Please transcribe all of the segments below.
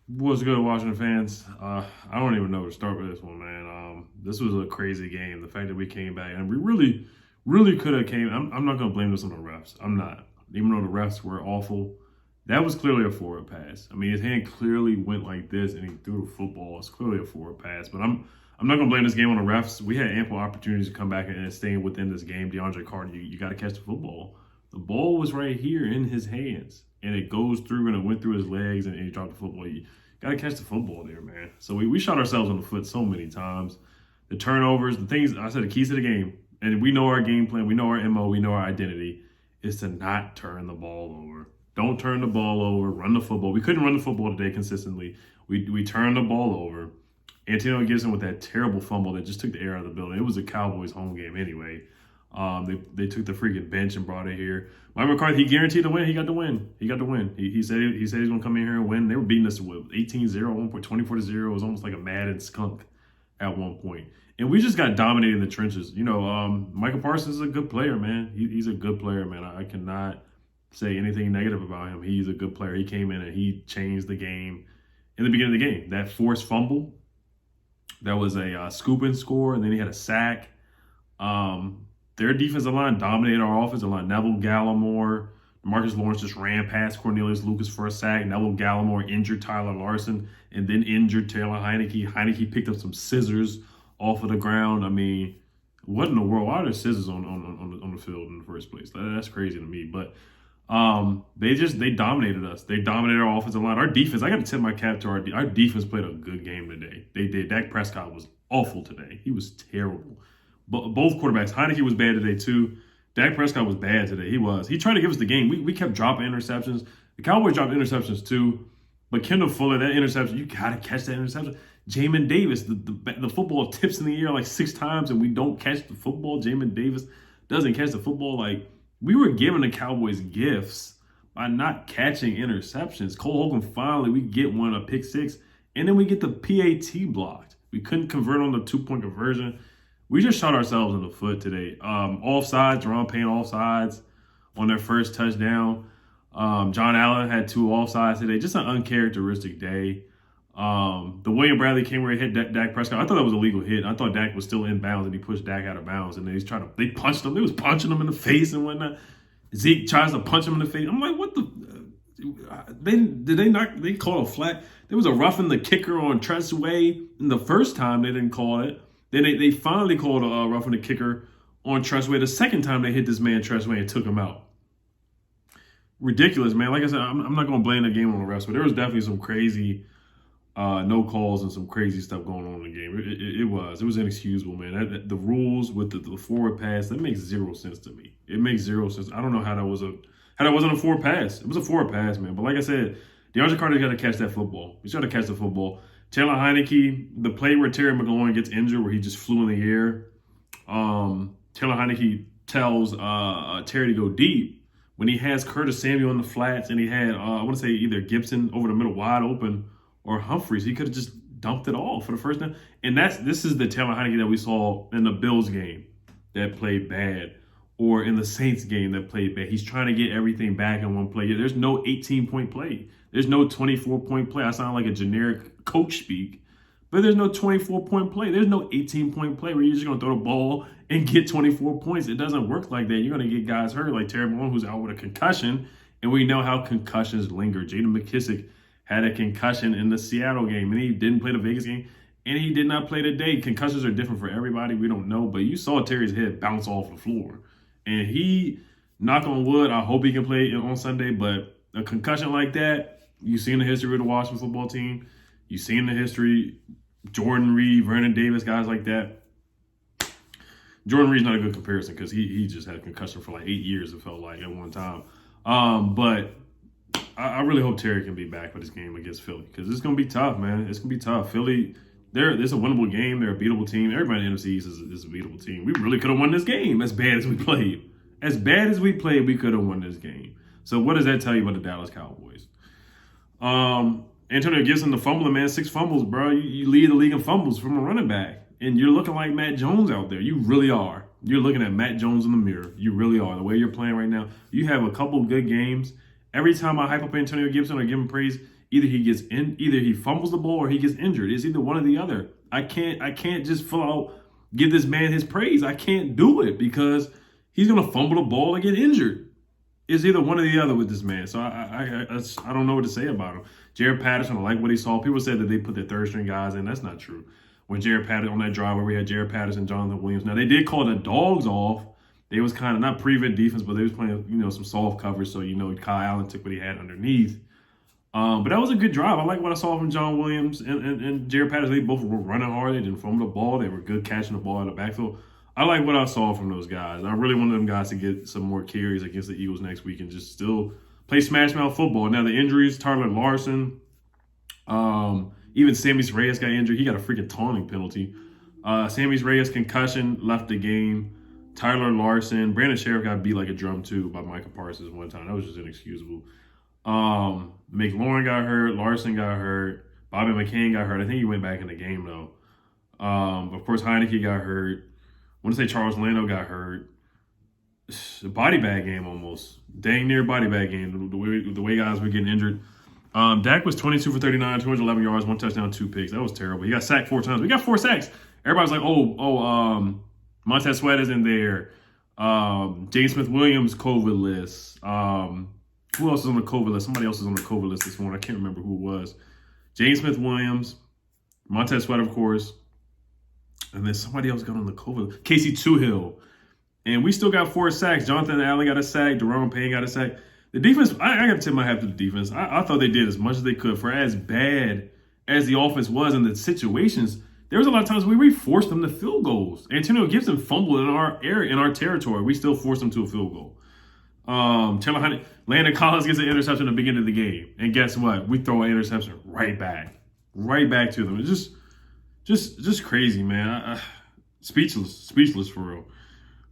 What's good, Washington fans? I don't even know where to start with this one, man. This was a crazy game. The fact that we came back and we really could have came. I'm not going to blame this on the refs. I'm not. Even though the refs were awful, that was clearly a forward pass. I mean, his hand clearly went like this, and he threw the football. It's clearly a forward pass. But I'm not going to blame this game on the refs. We had ample opportunities to come back and stay within this game. DeAndre Carter, you got to catch the football. The ball was right here in his hands, and it goes through and it went through his legs, and he dropped the football. You got to catch the football there, man. So we shot ourselves in the foot so many times. The turnovers, the things, I said the keys to the game, and we know our game plan, we know our MO, we know our identity, is to not turn the ball over. Don't turn the ball over, run the football. We couldn't run the football today consistently. We turned the ball over. Antonio Gibson with that terrible fumble that just took the air out of the building. It was a Cowboys home game anyway. They took the freaking bench and brought it here. Mike McCarthy, he guaranteed the win. He got the win. He got the win. He said he's going to come in here and win. They were beating us with 18-0 at one point, 24-0. It was almost like a Madden skunk at one point. And we just got dominated in the trenches. You know, Michael Parsons is a good player, man. He's a good player, man. I cannot say anything negative about him. He's a good player. He came in and he changed the game in the beginning of the game. That forced fumble, that was a scoop and score, and then he had a sack. Their defensive line dominated our offensive line. Neville Gallimore, Marcus Lawrence just ran past Cornelius Lucas for a sack. Neville Gallimore injured Tyler Larson and then injured Taylor Heineke. Heineke picked up some scissors off of the ground. I mean, what in the world? Why are there scissors on the field in the first place? That's crazy to me. But they dominated us. They dominated our offensive line. Our defense, I got to tip my cap to our defense played a good game today. They did. Dak Prescott was awful today. He was terrible. But both quarterbacks, Heineke was bad today too. Dak Prescott was bad today. He was. He tried to give us the game. We kept dropping interceptions. The Cowboys dropped interceptions too. But Kendall Fuller, that interception, you got to catch that interception. Jamin Davis, the football tips in the air like 6 times and we don't catch the football. Jamin Davis doesn't catch the football. Like, we were giving the Cowboys gifts by not catching interceptions. Cole Holcomb finally, we get one, a pick 6, and then we get the PAT blocked. We couldn't convert on the 2-point conversion. We just shot ourselves in the foot today. Offsides, Jerome Payne offsides on their first touchdown. John Allen had 2 offsides today. Just an uncharacteristic day. The William Bradley came where he hit Dak Prescott. I thought that was a legal hit. I thought Dak was still in bounds and he pushed Dak out of bounds. And then they punched him. They was punching him in the face and whatnot. Zeke tries to punch him in the face. I'm like, what the? They called a flag. There was a roughing the kicker on Tressway. And the first time they didn't call it. Then they finally called a roughing the kicker on Tressway. The second time they hit this man Tressway and took him out. Ridiculous, man. Like I said, I'm not going to blame the game on the refs, but there was definitely some crazy no calls and some crazy stuff going on in the game. It was inexcusable, man. The rules with the forward pass, that makes 0 sense to me. It makes 0 sense. I don't know how that wasn't a forward pass. It was a forward pass, man. But like I said, DeAndre Carter's got to catch that football. He's got to catch the football. Taylor Heineke, the play where Terry McLaurin gets injured, where he just flew in the air. Taylor Heineke tells Terry to go deep when he has Curtis Samuel in the flats, and he had I want to say either Gibson over the middle wide open or Humphreys. He could have just dumped it all for the first time. And this is the Taylor Heineke that we saw in the Bills game that played bad, or in the Saints game that played bad. He's trying to get everything back in one play. There's no 18-point play. There's no 24-point play. I sound like a generic coach speak, but there's no 24-point play. There's no 18-point play where you're just going to throw the ball and get 24 points. It doesn't work like that. You're going to get guys hurt, like Terry Malone, who's out with a concussion, and we know how concussions linger. Jaden McKissick had a concussion in the Seattle game, and he didn't play the Vegas game, and he did not play today. Concussions are different for everybody. We don't know, but you saw Terry's head bounce off the floor. And he, knock on wood, I hope he can play on Sunday, but a concussion like that, you've seen the history of the Washington football team. You've seen the history, Jordan Reed, Vernon Davis, guys like that. Jordan Reed's not a good comparison because he just had a concussion for like 8 years, it felt like, at one time. But I really hope Terry can be back for this game against Philly because it's going to be tough, man. It's going to be tough. Philly, it's a winnable game. They're a beatable team. Everybody in the NFC East is a beatable team. We really could have won this game as bad as we played. As bad as we played, we could have won this game. So what does that tell you about the Dallas Cowboys? Antonio Gibson, the fumbling, man, 6 fumbles, bro. You lead the league in fumbles from a running back. And you're looking like Matt Jones out there. You really are. You're looking at Matt Jones in the mirror. You really are. The way you're playing right now, you have a couple good games. Every time I hype up Antonio Gibson or give him praise, either he fumbles the ball or he gets injured. It's either one or the other. I can't just full out give this man his praise. I can't do it because he's gonna fumble the ball and get injured. It's either one or the other with this man. So I don't know what to say about him. Jared Patterson, I like what he saw. People said that they put their third string guys in. That's not true. When Jared Patterson on that drive where we had Jared Patterson, Jonathan Williams. Now they did call the dogs off. They was kind of not prevent defense, but they was playing, some soft coverage. So, Kyle Allen took what he had underneath. But that was a good drive. I like what I saw from John Williams and Jared Patterson. They both were running hard. They didn't fumble the ball. They were good catching the ball in the backfield. I like what I saw from those guys. I really wanted them guys to get some more carries against the Eagles next week and just still play smash mouth football. Now the injuries, Tyler Larson, even Sammy Reyes got injured. He got a freaking taunting penalty. Sammy Reyes concussion left the game. Tyler Larson, Brandon Sheriff got beat like a drum too by Micah Parsons one time. That was just inexcusable. McLaurin got hurt. Larson got hurt. Bobby McCain got hurt. I think he went back in the game though. Of course, Heineke got hurt. I want to say Charles Lando got hurt. A body bag game almost. Dang near body bag game. The way guys were getting injured. Dak was 22 for 39, 211 yards, 1 touchdown, 2 picks. That was terrible. He got sacked 4 times. We got 4 sacks. Everybody's like, Montez Sweat is in there. James Smith-Williams COVID list. Who else is on the COVID list? Somebody else is on the COVID list this morning. I can't remember who it was. James Smith-Williams, Montez Sweat, of course. And then somebody else got on the COVID. Casey Toohill. And we still got 4 sacks. Jonathan Allen got a sack. Jerome Payne got a sack. The defense, I got to tip my hat to the defense. I thought they did as much as they could for as bad as the offense was in the situations. There was a lot of times we forced them to field goals. Antonio Gibson fumbled in our area, in our territory. We still forced them to a field goal. Landon Collins gets an interception at the beginning of the game. And guess what? We throw an interception right back to them. It's just crazy, man. Speechless for real.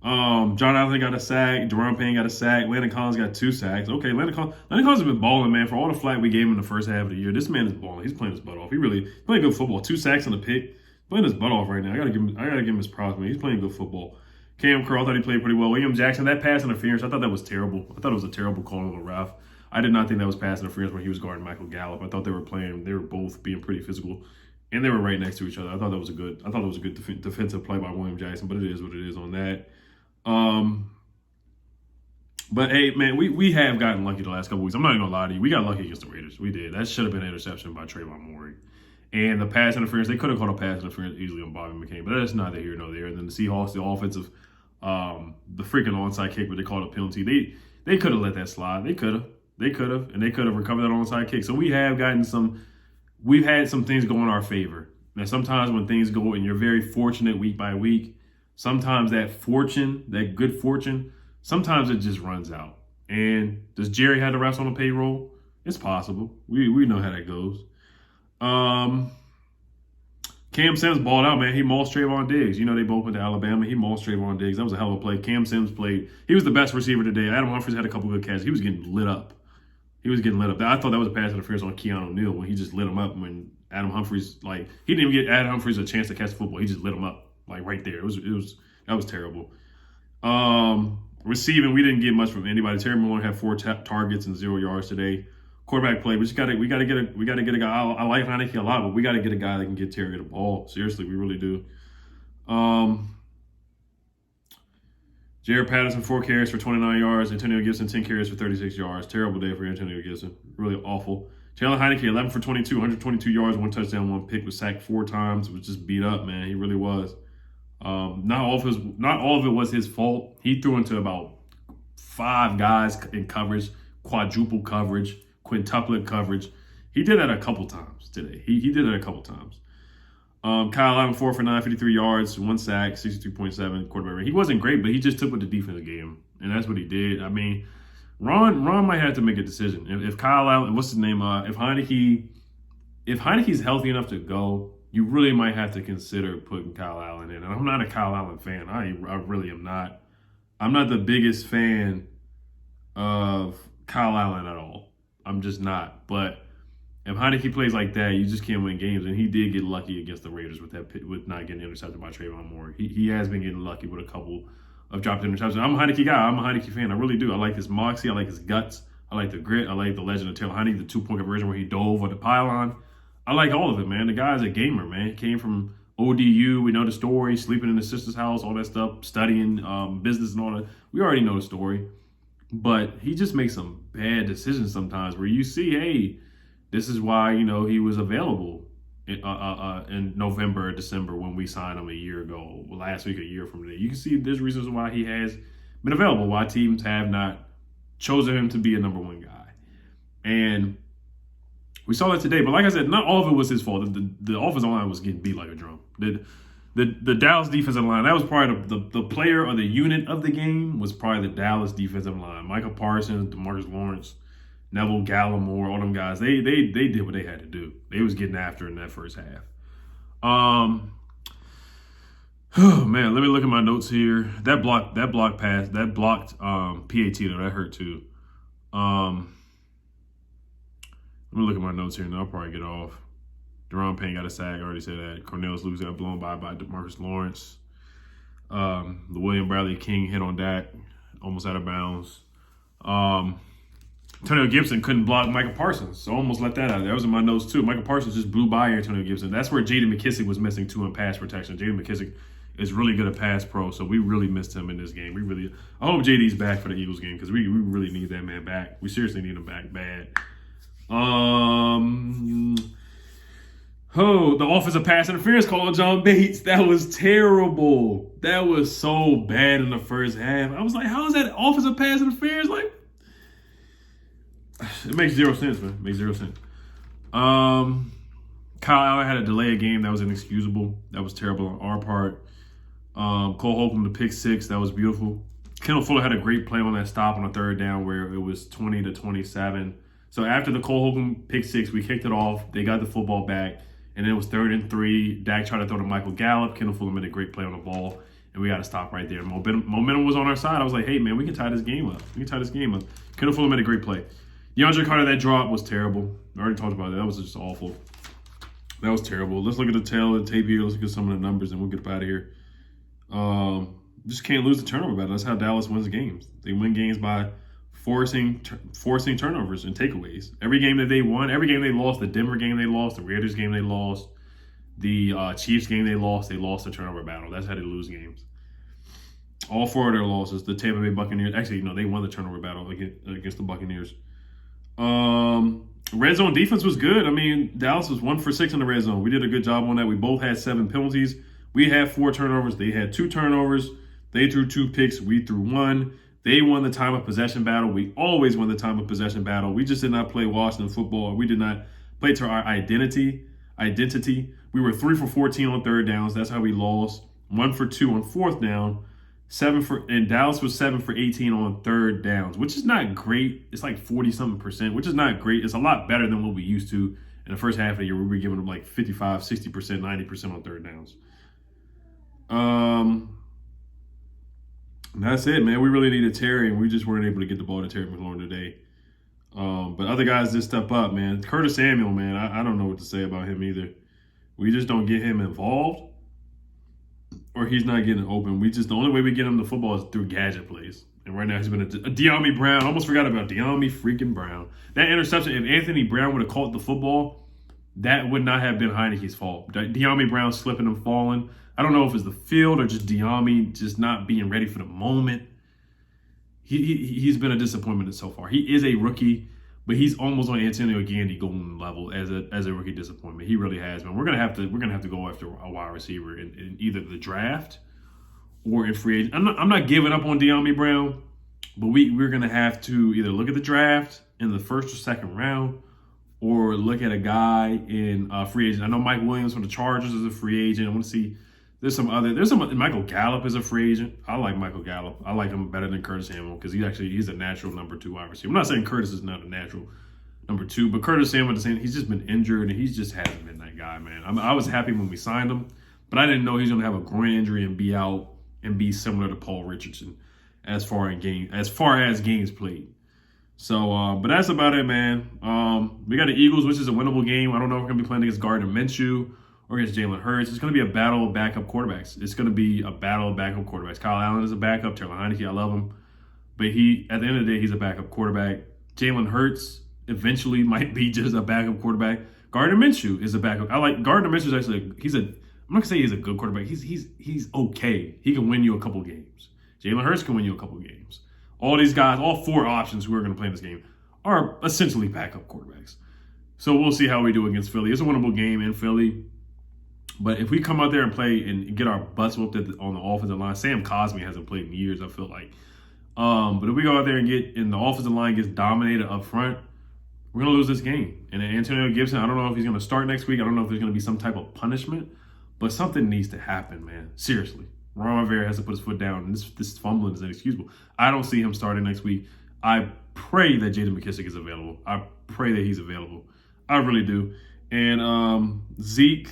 John Allen got a sack. Jerome Payne got a sack. Landon Collins got 2 sacks. Okay, Landon Collins has been balling, man. For all the flack we gave him in the first half of the year, this man is balling. He's playing his butt off. He really playing good football. 2 sacks and a pick. Playing his butt off right now. I gotta give him his props, man. He's playing good football. Cam Curl, I thought he played pretty well. William Jackson, that pass interference, I thought that was terrible. I thought it was a terrible call on the ref. I did not think that was pass interference when he was guarding Michael Gallup. I thought they were both being pretty physical, and they were right next to each other. I thought it was a good defensive play by William Jackson, but it is what it is on that. But hey, man, we have gotten lucky the last couple weeks. I'm not even gonna lie to you. We got lucky against the Raiders. We did. That should have been an interception by Trayvon Morey. And the pass interference, they could have called a pass interference easily on Bobby McCain, but that's neither here nor there. And then the Seahawks, the offensive, the freaking onside kick, where they called a penalty, they could have let that slide. They could have, and they could have recovered that onside kick. So we've had some things go in our favor. Now, sometimes when things go and you're very fortunate week by week, sometimes that good fortune, sometimes it just runs out. And does Jerry have the refs on the payroll? It's possible. We know how that goes. Cam Sims balled out, man. He mauled Trayvon Diggs. They both went to Alabama. He mauled Trayvon Diggs. That was a hell of a play. Cam Sims played. He was the best receiver today. Adam Humphries had a couple good catches. He was getting lit up. I thought that was a pass interference on Keanu Neal when he just lit him up when Adam Humphries, he didn't even get Adam Humphries a chance to catch the football. He just lit him up, right there. That was terrible. Receiving, we didn't get much from anybody. Terry Malone had 4 targets and 0 yards today. Quarterback play, we got to get a guy. I like Heineke a lot, but we got to get a guy that can get Terry the ball. Seriously, we really do. Jared Patterson, 4 carries for 29 yards. Antonio Gibson, 10 carries for 36 yards. Terrible day for Antonio Gibson. Really awful. Taylor Heineke, 11 for 22, 122 yards, 1 touchdown, 1 pick, was sacked 4 times. Was just beat up, man. He really was. Not all of it was his fault. He threw into about 5 guys in coverage, quadruple coverage, quintuplet coverage. He did that a couple times today. He did that a couple times. Kyle Allen, 4 for 9, 53 yards, 1 sack, 62.7 quarterback rating. He wasn't great, but he just took what the defense gave him, and that's what he did. I mean, Ron might have to make a decision. If Kyle Allen, what's his name? If Heineke's healthy enough to go, you really might have to consider putting Kyle Allen in. And I'm not a Kyle Allen fan. I really am not. I'm not the biggest fan of Kyle Allen at all. I'm just not. But if Heineke plays like that, you just can't win games. And he did get lucky against the Raiders with not getting intercepted by Trayvon Moore. He has been getting lucky with a couple of dropped interceptions. I'm a Heineke guy. I'm a Heineke fan. I really do. I like his moxie. I like his guts. I like the grit. I like the legend of Taylor Honey, the 2-point conversion where he dove on the pylon. I like all of it, man. The guy's a gamer, man. He came from ODU. We know the story, sleeping in his sister's house, all that stuff, studying business and all that. We already know the story. But he just makes some bad decisions sometimes where you see, hey, this is why, he was available in November or December when we signed him a year ago, last week, a year from today. You can see there's reasons why he has been available, why teams have not chosen him to be a number one guy. And we saw that today. But like I said, not all of it was his fault. The offensive line was getting beat like a drum. The Dallas defensive line, that was probably the player or the unit of the game was probably the Dallas defensive line. Micah Parsons, DeMarcus Lawrence, Neville Gallimore, all them guys, they did what they had to do. They was getting after in that first half. Oh man, let me look at my notes here. That blocked pass, that blocked PAT though, that hurt too. Let me look at my notes here and I'll probably get off. Deron Payne got a sack. I already said that. Cornelius Lucas got blown by DeMarcus Lawrence. The William Bradley King hit on that, almost out of bounds. Antonio Gibson couldn't block Michael Parsons, so almost let that out. That was in my notes too. Michael Parsons just blew by Antonio Gibson. That's where J.D. McKissick was missing too in pass protection. J.D. McKissick is really good at pass pro, so we really missed him in this game. I hope J.D.'s back for the Eagles game because we really need that man back. We seriously need him back bad. The offensive pass interference call on John Bates. That was terrible. That was so bad in the first half. I was like, how is that offensive pass interference? Like, it makes zero sense, man. It makes zero sense. Kyle Allen had a delay a game. That was inexcusable. That was terrible on our part. Cole Holcomb, the pick six. That was beautiful. Kendall Fuller had a great play on that stop on a third down where it was 20-27. So after the Cole Holcomb pick six, we kicked it off. They got the football back. And then it was 3rd and 3. Dak tried to throw to Michael Gallup. Kendall Fuller made a great play on the ball. And we got to stop right there. Momentum was on our side. I was like, hey, man, we can tie this game up. Kendall Fuller made a great play. DeAndre Carter, that drop was terrible. I already talked about that. That was just awful. That was terrible. Let's look at the tail of the tape here. Let's look at some of the numbers, and we'll get up out of here. Just can't lose the turnover battle. That's how Dallas wins games. They win games by forcing turnovers and takeaways. Every game that they won, every game they lost, the Denver game they lost, the Raiders game they lost, the Chiefs game they lost the turnover battle. That's how they lose games. All 4 of their losses, the Tampa Bay Buccaneers, actually, no, they won the turnover battle against the Buccaneers. Red zone defense was good. I mean, Dallas was 1 for 6 in the red zone. We did a good job on that. We both had 7 penalties. We had 4 turnovers. They had 2 turnovers. They threw 2 picks. We threw 1. They won the time of possession battle. We always won the time of possession battle. We just did not play Washington football. We did not play to our identity. We were 3 for 14 on third downs. That's how we lost. 1 for 2 on fourth down. And Dallas was 7 for 18 on third downs, which is not great. It's like 40-something%, which is not great. It's a lot better than what we used to in the first half of the year. We were giving them like 55, 60%, 90% on third downs. And that's it, man. We really needed Terry, and we just weren't able to get the ball to Terry McLaurin today. But other guys did step up, man. Curtis Samuel, man, I don't know what to say about him either. We just don't get him involved, or he's not getting open. The only way we get him the football is through gadget plays. And right now he's been a De'Ami Brown. I almost forgot about De'Ami freaking Brown. That interception, if Anthony Brown would have caught the football, that would not have been Heineke's fault. De'Ami Brown slipping and falling. I don't know if it's the field or just De'Ami just not being ready for the moment. He's been a disappointment so far. He is a rookie, but he's almost on Antonio Gandy golden level as a rookie disappointment. He really has been. We're gonna have to go after a wide receiver in either the draft or in free agent. I'm not giving up on De'Ami Brown, but we're gonna have to either look at the draft in the first or second round, or look at a guy in free agent. I know Mike Williams from the Chargers is a free agent. I want to see. There's some Michael Gallup is a free agent. I like Michael Gallup. I like him better than Curtis Samuel because he's a natural number 2 wide receiver. I'm not saying Curtis is not a natural number 2, but Curtis Samuel, he's just been injured and he just hasn't been that guy, man. I was happy when we signed him, but I didn't know he's going to have a groin injury and be out and be similar to Paul Richardson as far as games played. So, but that's about it, man. We got the Eagles, which is a winnable game. I don't know if we're going to be playing against Gardner Minshew or against Jalen Hurts. It's going to be a battle of backup quarterbacks. Kyle Allen is a backup. Taylor Heineke, I love him. But at the end of the day, he's a backup quarterback. Jalen Hurts eventually might be just a backup quarterback. Gardner Minshew is a backup. I like Gardner Minshew. Is actually I'm not gonna say he's a good quarterback. He's okay. He can win you a couple games. Jalen Hurts can win you a couple games. All these guys, all four options who are going to play in this game, are essentially backup quarterbacks. So we'll see how we do against Philly. It's a winnable game in Philly. But if we come out there and play and get our butts whooped on the offensive line, Sam Cosmi hasn't played in years, I feel like. But if we go out there and the offensive line gets dominated up front, we're going to lose this game. And Antonio Gibson, I don't know if he's going to start next week. I don't know if there's going to be some type of punishment. But something needs to happen, man. Seriously. Ron Rivera has to put his foot down. And this fumbling is inexcusable. I don't see him starting next week. I pray that Jaden McKissick is available. I pray that he's available. I really do. And Zeke,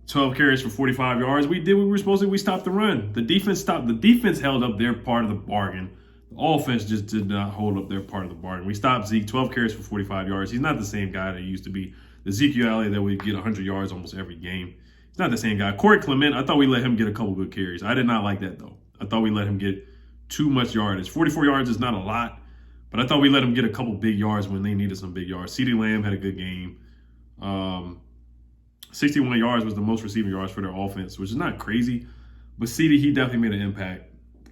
12 carries for 45 yards. We did what we were supposed to. We stopped the run. The defense stopped. The defense held up their part of the bargain. The offense just did not hold up their part of the bargain. We stopped Zeke, 12 carries for 45 yards. He's not the same guy that he used to be. The Ezekiel Elliott that would get 100 yards almost every game. He's not the same guy. Corey Clement, I thought we let him get a couple good carries. I did not like that, though. I thought we let him get too much yardage. 44 yards is not a lot, but I thought we let him get a couple big yards when they needed some big yards. CeeDee Lamb had a good game. 61 yards was the most receiving yards for their offense, which is not crazy. But CeeDee, he definitely made an impact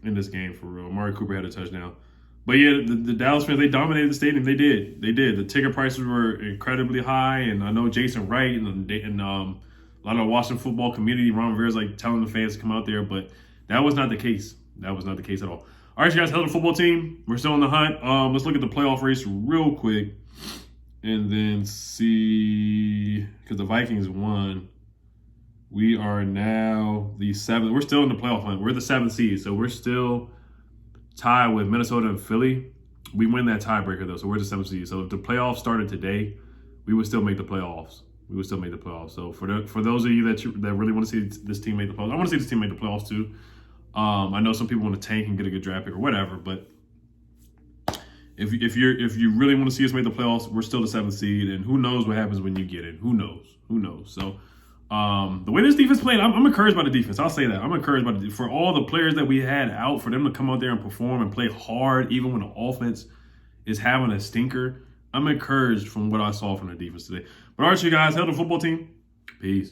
in this game for real. Amari Cooper had a touchdown. But yeah, the Dallas fans, they dominated the stadium. They did. The ticket prices were incredibly high, and I know Jason Wright and a lot of the Washington football community, Ron Rivera's like telling the fans to come out there, but that was not the case. That was not the case at all. All right, you guys, hell of the football team. We're still in the hunt. Let's look at the playoff race real quick and then see, because the Vikings won. We are now the 7th. We're still in the playoff hunt. We're the 7th seed, so we're still tied with Minnesota and Philly. We win that tiebreaker, though, so we're the 7th seed. So if the playoffs started today, we would still make the playoffs. So for those of you that really want to see this team make the playoffs, I want to see this team make the playoffs too. I know some people want to tank and get a good draft pick or whatever, but if you really want to see us make the playoffs, we're still the 7th seed, and who knows what happens when you get it? Who knows? So the way this defense played, I'm encouraged by the defense. I'll say that I'm encouraged for all the players that we had out, for them to come out there and perform and play hard, even when the offense is having a stinker. I'm encouraged from what I saw from the defense today. But all right, you guys, hell the football team. Peace.